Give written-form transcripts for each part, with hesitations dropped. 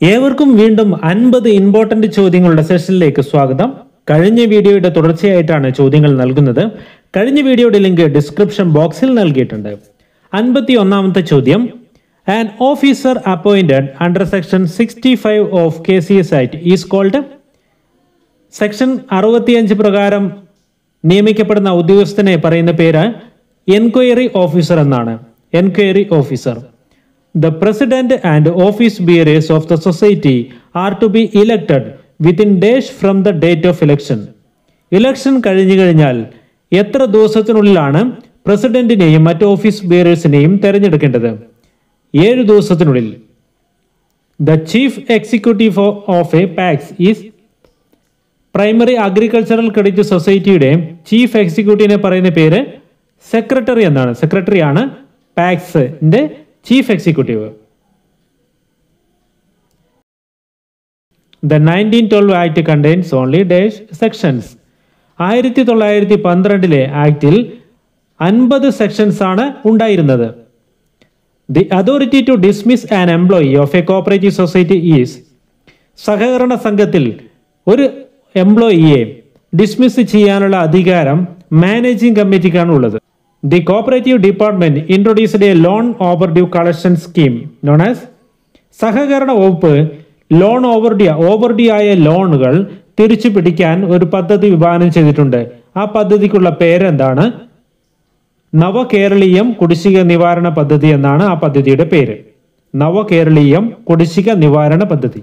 ഏവർക്കും വീണ്ടും 50 ഇമ്പോർട്ടന്റ് ചോദ്യങ്ങളുടെ സെഷനിലേക്ക് സ്വാഗതം. കഴിഞ്ഞ വീഡിയോയുടെ തുടർച്ചയായിട്ടാണ് ചോദ്യങ്ങൾ നൽകുന്നത്. കഴിഞ്ഞ വീഡിയോയുടെ ലിങ്ക് ഡിസ്ക്രിപ്ഷൻ ബോക്സിൽ നൽകിയിട്ടുണ്ട്. 51ാമത്തെ ചോദ്യം, an officer appointed under section 65 of KCS Act is called. Section 65 പ്രകാരം നിയമിക്കപ്പെടുന്ന ഉദ്യോഗസ്ഥനെ പറയുന്ന പേര് എൻക്വയറി ഓഫീസർ എന്നാണ്. Enquiry officer. The president and office bearers of the society are to be elected within days from the date of election. Election കഴിഞ്ഞു കഴിഞ്ഞാൽ എത്ര ദിവസത്തിനുള്ളിലാണ് പ്രസിഡന്റിനെയും മറ്റ് ഓഫീസ് ബിയറേഴ്സിനെയും തെരഞ്ഞെടുക്കേണ്ടത്? 7 ദിവസത്തിനുള്ളിൽ. The chief executive of a PAX is primary agricultural credit സൊസൈറ്റിയുടെ chief എക്സിക്യൂട്ടീവിനെ പറയുന്ന പേര് secretary എന്നാണ്. സെക്രട്ടറിയാണ് പാക്സിന്റെ chief executive. The 1912 Act contains only dash sections. 1912 ആക്ടിൽ 50 സെക്ഷൻസ് ആണ് ഉണ്ടായിരുന്നത്. The authority to dismiss an employee of a cooperative society is. സഹകരണ സംഘത്തിൽ ഒരു എംപ്ലോയിയെ ഡിസ്മിസ് ചെയ്യാനുള്ള അധികാരം മാനേജിംഗ് കമ്മിറ്റിക്കാണ് ഉള്ളത്. The cooperative department introduced a loan overdue collection scheme known as. സഹകരണ വകുപ്പ് ലോൺ ഓവർഡ്യൂ ആയ ലോണുകൾ തിരിച്ചു പിടിക്കാൻ ഒരു പദ്ധതി വിഭാവനം ചെയ്തിട്ടുണ്ട്. ആ പദ്ധതിക്കുള്ള പേരെന്താണ്? നവകേരളീയം കുടിശ്ശിക നിവാരണ പദ്ധതി എന്നാണ് ആ പദ്ധതിയുടെ പേര്. നവകേരളീയം കുടിശ്ശിക നിവാരണ പദ്ധതി.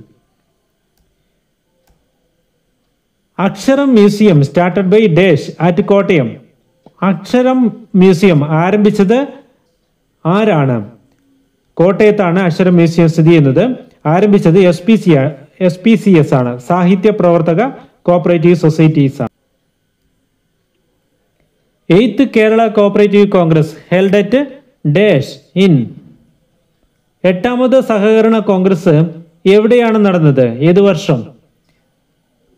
Aksharam museum started by dash at Kottayam. Aksharam museum ആരംഭിച്ചത് ആരാണ്? കോട്ടയത്താണ് അക്ഷരം മ്യൂസിയം സ്ഥിതി ചെയ്യുന്നത്. ആരംഭിച്ചത് SPCS ആണ്. സാഹിത്യ പ്രവർത്തക കോപ്പറേറ്റീവ് സൊസൈറ്റീസ് ആണ്. 8th Kerala cooperative congress held at dash in. 8ാമത് സഹകരണ കോൺഗ്രസ് എവിടെയാണ് നടന്നത്? ഏത് വർഷം?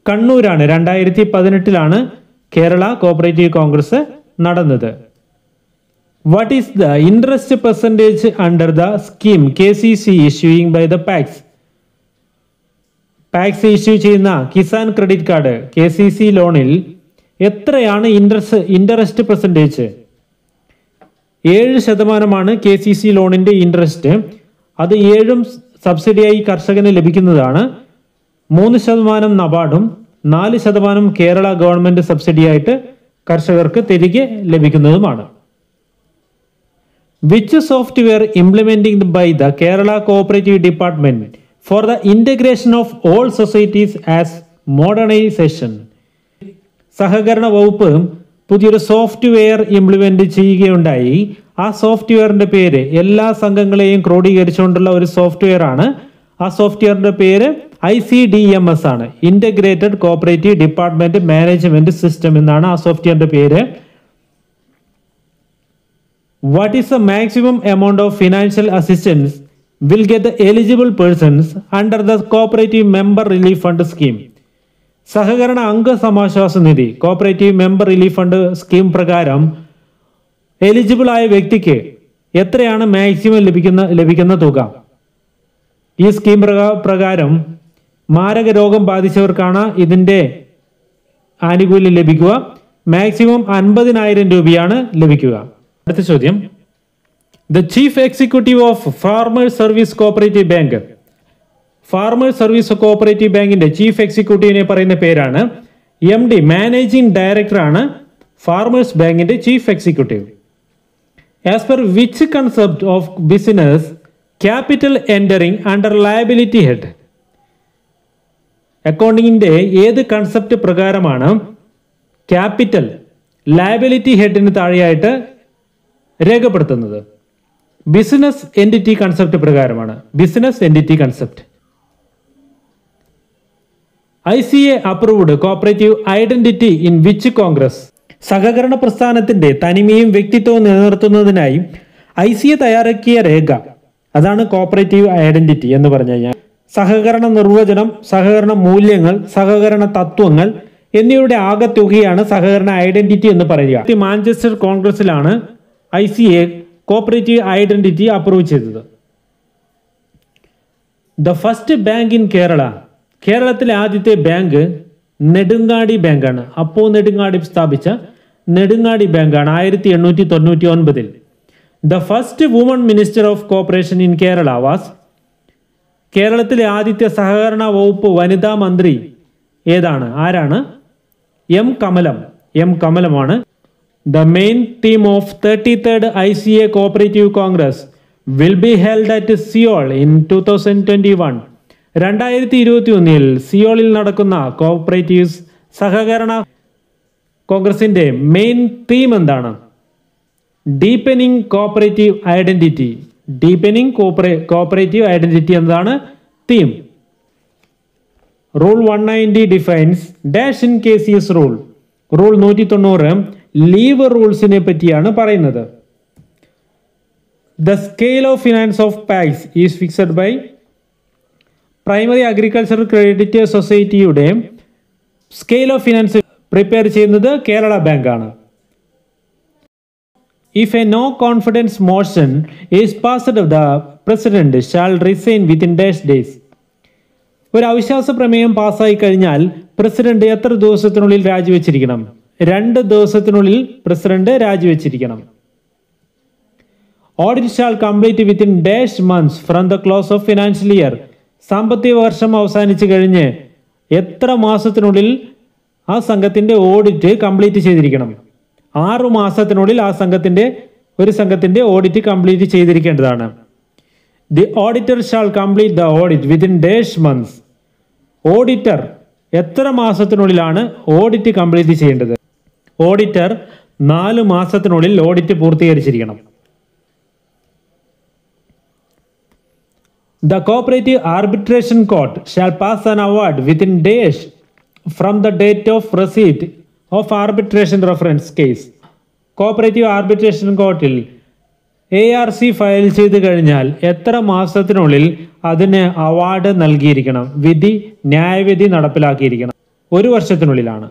കണ്ണൂരാണ്. 2018 കേരള കോപ്പറേറ്റീവ് കോൺഗ്രസ് നടന്നത്. What is the interest percentage under the scheme KCC issuing by the PACS? PACS issue ചെയ്യുന്ന കിസാൻ ക്രെഡിറ്റ് കാർഡ് KCC ലോണിൽ എത്രയാണ് ഇൻട്രസ്റ്റ് പെർസെൻറ്റേജ്? 7% KCC ലോണിന്റെ ഇൻട്രസ്റ്റ്. അത് 7 സബ്സിഡിയായി കർഷകന് ലഭിക്കുന്നതാണ്. 3% നബാർഡും 4% കേരള ഗവൺമെന്റ് സബ്സിഡിയായിട്ട് കർഷകർക്ക് തിരികെ ലഭിക്കുന്നതുമാണ്. Which software implemented by the Kerala Cooperative Department for the integration of all societies as modernization? സഹകരണ വകുപ്പ് പുതിയൊരു സോഫ്റ്റ്വെയർ ഇംപ്ലിമെന്റ് ചെയ്യുകയുണ്ടായി. ആ സോഫ്റ്റ്വെയറിന്റെ പേര്, എല്ലാ സംഘങ്ങളെയും ക്രോഡീകരിച്ചുകൊണ്ടുള്ള ഒരു സോഫ്റ്റ്വെയർ ആണ്. ആ സോഫ്റ്റ്വെയറിന്റെ പേര് ICDMS ആണ്. Integrated cooperative department management system എന്നാണ് ആ സോഫ്റ്റ്വെയറിന്റെ പേര്. What is the maximum amount of financial assistance will get the eligible persons under the cooperative member relief fund scheme? സഹകരണ അംഗ സമാശ്വാസ നിധി cooperative member relief fund scheme പ്രകാരം എലിജിബിൾ ആയ വ്യക്തിക്ക് എത്രയാണ് മാക്സിമം ലഭിക്കുന്ന തുക? ഈ സ്കീം പ്രകാരം മാരക രോഗം ബാധിച്ചവർക്കാണ് ഇതിന്റെ ആനുകൂല്യം ലഭിക്കുക. മാക്സിമം 50,000 രൂപയാണ് ലഭിക്കുക. അടുത്ത ചോദ്യം, the chief executive of farmers service cooperative bank. Farmers service cooperative ബാങ്കിന്റെ ചീഫ് എക്സിക്യൂട്ടീവിനെ പറയുന്ന പേരാണ് MD. മാനേജിംഗ് ഡയറക്ടറാണ് ഫാർമേഴ്സ് ബാങ്കിന്റെ chief executive. As per which concept of business capital entering under liability head? അക്കൗണ്ടിങ്ങിന്റെ ഏത് കൺസെപ്റ്റ് പ്രകാരമാണ് ക്യാപിറ്റൽ ലയബിലിറ്റി ഹെഡിന് താഴെയായിട്ട് രേഖപ്പെടുത്തുന്നത്? ബിസിനസ് എൻറ്റിറ്റി കൺസെപ്റ്റ് പ്രകാരമാണ്. Business entity concept. ICA approved cooperative identity in which congress? സഹകരണ പ്രസ്ഥാനത്തിന്റെ തനിമയും വ്യക്തിത്വവും നിലനിർത്തുന്നതിനായി ICA തയ്യാറാക്കിയ രേഖ, അതാണ് കോപ്പറേറ്റീവ് ഐഡന്റിറ്റി എന്ന് പറഞ്ഞു കഴിഞ്ഞാൽ. സഹകരണ നിർവചനം, സഹകരണ മൂല്യങ്ങൾ, സഹകരണ തത്വങ്ങൾ എന്നിവയുടെ ആകെത്തുകയാണ് സഹകരണ ഐഡന്റിറ്റി എന്ന് പറയുക. മാഞ്ചസ്റ്റർ കോൺഗ്രസിലാണ് ICA കോപ്പറേറ്റീവ് ഐഡന്റിറ്റി അപ്രൂവ് ചെയ്തത്. The first bank in Kerala. കേരളത്തിലെ ആദ്യത്തെ ബാങ്ക് നെടുങ്ങാടി ബാങ്കാണ്. അപ്പോ നെടുങ്ങാടി സ്ഥാപിച്ച നെടുങ്ങാടി ബാങ്കാണ് 1899. The first woman minister of corporation in Kerala was. കേരളത്തിലെ ആദ്യത്തെ സഹകരണ വകുപ്പ് വനിതാ മന്ത്രി ഏതാണ്? ആരാണ്? എം കമലം. എം കമലമാണ്. The main theme of 33rd ICA cooperative congress will be held at Seoul in 2021. 2021 സിയോളിൽ നടക്കുന്ന കോപ്പറേറ്റീവ്സ് സഹകരണ കോൺഗ്രസിന്റെ മെയിൻ തീം എന്താണ്? Deepening cooperative identity. Deepening cooperative identity എന്നതാണ് theme. Rule 190 defines dash in KCS rule. Rule 190 leave റൂൾസിനെ പറ്റിയാണ് പറയുന്നത്. The scale of finance of PACS is fixed by. Primary agricultural credit സൊസൈറ്റിയുടെ സ്കെയിൽ ഓഫ് ഫിനാൻസ് പ്രിപ്പയർ ചെയ്യുന്നത് കേരള ബാങ്കാണ്. If a no confidence motion is passed, the president shall resign within days. ഒരു അവിശ്വാസ പ്രമേയം പാസ്സായി കഴിഞ്ഞാൽ പ്രസിഡന്റ് എത്ര ദിവസത്തിനുള്ളിൽ രാജിവെച്ചിരിക്കണം? 2 ദിവസത്തിനുള്ളിൽ പ്രസിഡന്റ് രാജിവെച്ചിരിക്കണം. Audit shall complete within dash months from the close of financial year. സാമ്പത്തിക വർഷം അവസാനിച്ചു കഴിഞ്ഞ് എത്ര മാസത്തിനുള്ളിൽ ആ സംഘത്തിന്റെ ഓഡിറ്റ് കംപ്ലീറ്റ് ചെയ്തിരിക്കണം? 6 മാസത്തിനുള്ളിൽ ഒരു സംഘത്തിന്റെ ഓഡിറ്റ് കംപ്ലീറ്റ് ചെയ്തിരിക്കേണ്ടതാണ്. The auditor shall complete the audit within dash months. Auditor എത്ര മാസത്തിനുള്ളിലാണ് ഓഡിറ്റ് കംപ്ലീറ്റ് ചെയ്യേണ്ടത്? ഓഡിറ്റർ 4 മാസത്തിനുള്ളിൽ ഓഡിറ്റ് പൂർത്തീകരിച്ചിരിക്കണം. The cooperative arbitration court shall pass an award within days from the date of receipt of arbitration reference case. Cooperative arbitration കോർട്ടിൽ ARC file ചെയ്ത് കഴിഞ്ഞാൽ എത്ര മാസത്തിനുള്ളിൽ അതിന് അവാർഡ് നൽകിയിരിക്കണം? ന്യായവിധി നടപ്പിലാക്കിയിരിക്കണം. 1 വർഷത്തിനുള്ളിലാണ്.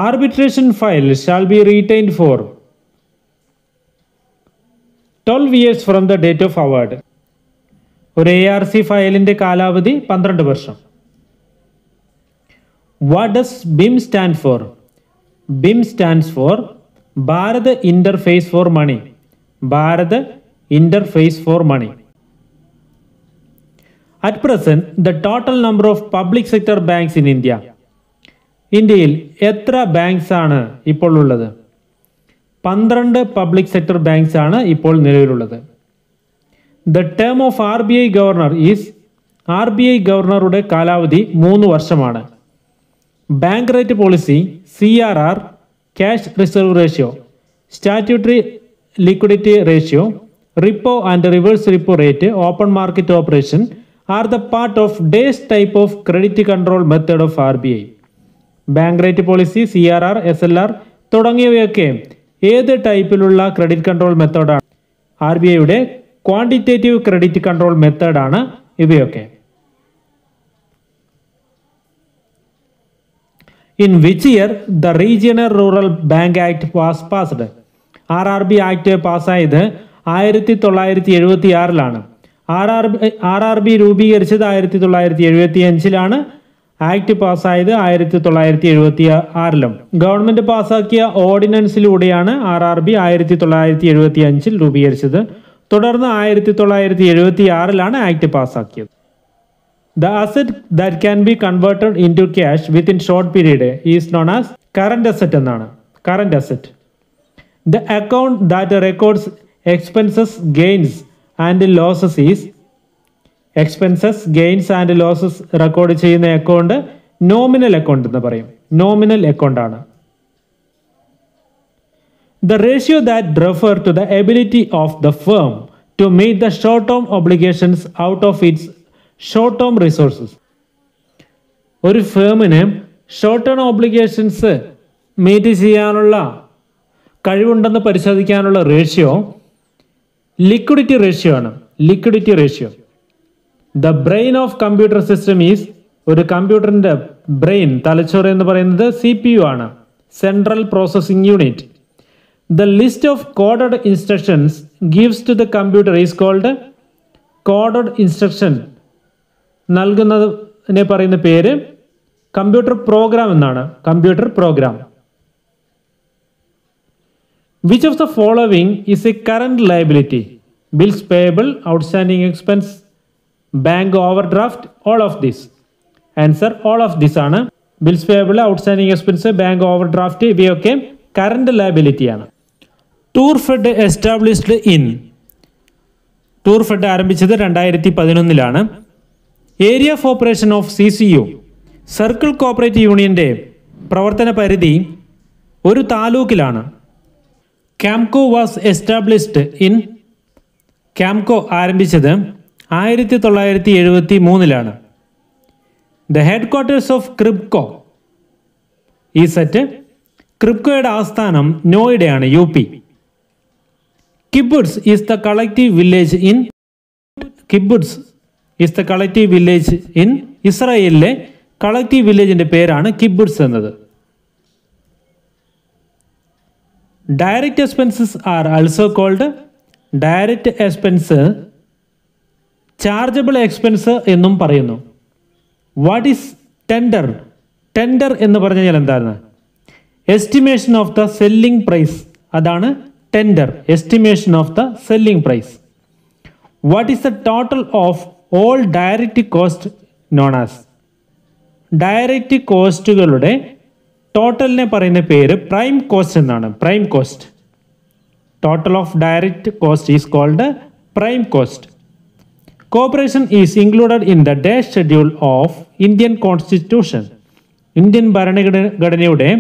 Arbitration file shall be retained for 12 years from the date of award. ഒരു ARC ഫയലിന്റെ കാലാവധി 12 വർഷം. What does BIM stand for? BIM stands for Bharat Interface for Money. Bharat Interface for Money. At present, the total number of public sector banks in India. ഇന്ത്യയിൽ എത്ര banks ആണ് ഇപ്പോൾ ഉള്ളത്? 12 public sector banks ആണ് ഇപ്പോൾ നിലവിലുള്ളത്. The term of RBI governor is. RBI ഗവർണറുടെ കാലാവധി 3 വർഷമാണ്. Bank rate policy, CRR, cash reserve ratio, statutory liquidity ratio, repo and reverse repo rate, open market operation are the part of days type of credit control method of RBI. Bank rate policy, CRR, SLR തുടങ്ങിയവയൊക്കെ ഏത് ടൈപ്പിലുള്ള credit control മെത്തേഡാണ്? RBIയുടെ quantitative credit control മെത്തേഡാണ് ഇവയൊക്കെ. In which year the Regional Rural Bank Act was passed? RRB act പാസ്സായത് 1976 RRB രൂപീകരിച്ചത് 1975 act പാസ്സായത് 1976 government പാസ്സാക്കിയ ഓർഡിനൻസിലൂടെയാണ് RRB 1975 രൂപീകരിച്ചത്. തുടർന്ന് 1976 act പാസ്സാക്കിയത്. The asset that can be converted into cash within short period is known as current asset എന്നാണ്. Current asset. The account that records expenses, gains and losses is. Expenses, gains and losses record ചെയ്യുന്ന account nominal account എന്ന് പറയും. Nominal account ആണ്. The ratio that refer to the ability of the firm to meet the short-term obligations out of its short term resources. ഒരു ഫേമിന് short term obligations meet ചെയ്യാനുള്ള കഴിവുണ്ടെന്ന് പരിശോധിക്കാനുള്ള ratio liquidity ratio ആണ്. Liquidity ratio. The brain of computer system is. ഒരു കമ്പ്യൂട്ടറിന്റെ brain, തലച്ചോറ് എന്ന് പറയുന്നത് CPU ആണ്. Central processing unit. The list of coded instructions gives to the computer is called. Coded instruction നൽകുന്നതിനെ പറയുന്ന പേര് കമ്പ്യൂട്ടർ പ്രോഗ്രാം എന്നാണ്. Computer program. Which of the following is a current liability? Bills payable, outstanding expense, bank overdraft, all of this. Answer all of this ആണ്. Bills payable, outstanding expense, bank overdraft ഇവയൊക്കെ current liability ആണ്. Tourfed established in. Tourfed ആരംഭിച്ചത് 2011 area of operation of CCU circle cooperative യൂണിയന്റെ പ്രവർത്തന പരിധി ഒരു താലൂക്കിലാണ്. Camco was established in. Camco ആരംഭിച്ചത് 1973 the headquarters of Kribhco is at. ക്രിബ്കോയുടെ ആസ്ഥാനം നോയിഡയാണ്, UP. Kibbutz is the collective village in. Kibbutz is the collective village in. ഇസ്രായേലിലെ കളക്റ്റീവ് വില്ലേജിന്റെ പേരാണ് കിബുട്സ് എന്നത്. Direct expenses are also called. Direct expense chargeable expense എന്നും പറയുന്നു. What is tender? ടെൻഡർ എന്ന് പറഞ്ഞു കഴിഞ്ഞാൽ എന്താണ്? Estimation of the selling price, അതാണ് tender. Estimation of the selling price. What is the total of all direct cost known as. ഡയറക്റ്റ് കോസ്റ്റുകളുടെ ടോട്ടലിനെ പറയുന്ന പേര് പ്രൈം കോസ്റ്റ് എന്നാണ്. Prime cost. Total of direct cost is called prime cost. Corporation is included in the day schedule of Indian constitution. Indian ഭരണഘടനയുടെ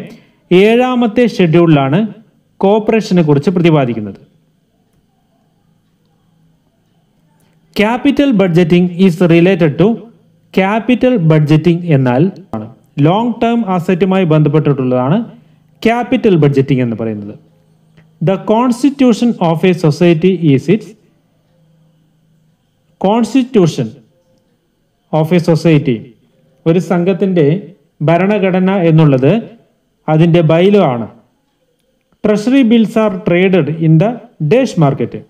7ാമത്തെ ഷെഡ്യൂളിലാണ് കോർപ്പറേഷനെ കുറിച്ച് പ്രതിപാദിക്കുന്നത്. Capital budgeting is related to. Capital budgeting എന്നാൽ ലോങ് ടേം അസറ്റുമായി ബന്ധപ്പെട്ടിട്ടുള്ളതാണ് ക്യാപിറ്റൽ ബഡ്ജറ്റിംഗ് എന്ന് പറയുന്നത്. The constitution of a society is its. Constitution of a society, ഒരു സംഘത്തിൻ്റെ ഭരണഘടന എന്നുള്ളത് അതിൻ്റെ ബൈലോ ആണ്. Treasury bills are traded in the dash market.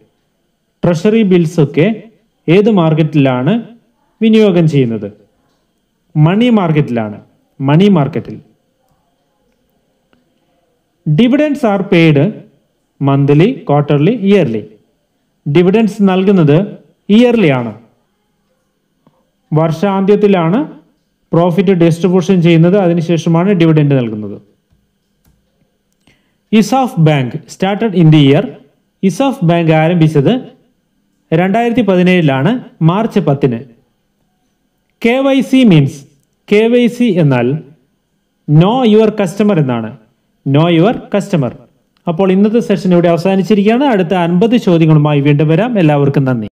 Treasury bills ഒക്കെ ഏത് മാർക്കറ്റിലാണ് വിനിയോഗം ചെയ്യുന്നത്? മണി മാർക്കറ്റിലാണ്. മണി മാർക്കറ്റിൽ. Dividends are paid monthly, quarterly, yearly. Dividends നൽകുന്നത് ഇയർലി ആണ്. വർഷാന്ത്യത്തിലാണ് പ്രോഫിറ്റ് ഡിസ്ട്രിബ്യൂഷൻ ചെയ്യുന്നത്, അതിനുശേഷമാണ് ഡിവിഡൻഡ് നൽകുന്നത്. ESAF bank started in the year. ESAF bank ആരംഭിച്ചത് 2017 മാർച്ച് 10. KYC means. KYC എന്നാൽ നോ യുവർ കസ്റ്റമർ എന്നാണ്. No your customer. അപ്പോൾ ഇന്നത്തെ സെഷൻ ഇവിടെ അവസാനിച്ചിരിക്കുകയാണ്. അടുത്ത 50 ചോദ്യങ്ങളുമായി വീണ്ടും വരാം. എല്ലാവർക്കും നന്ദി.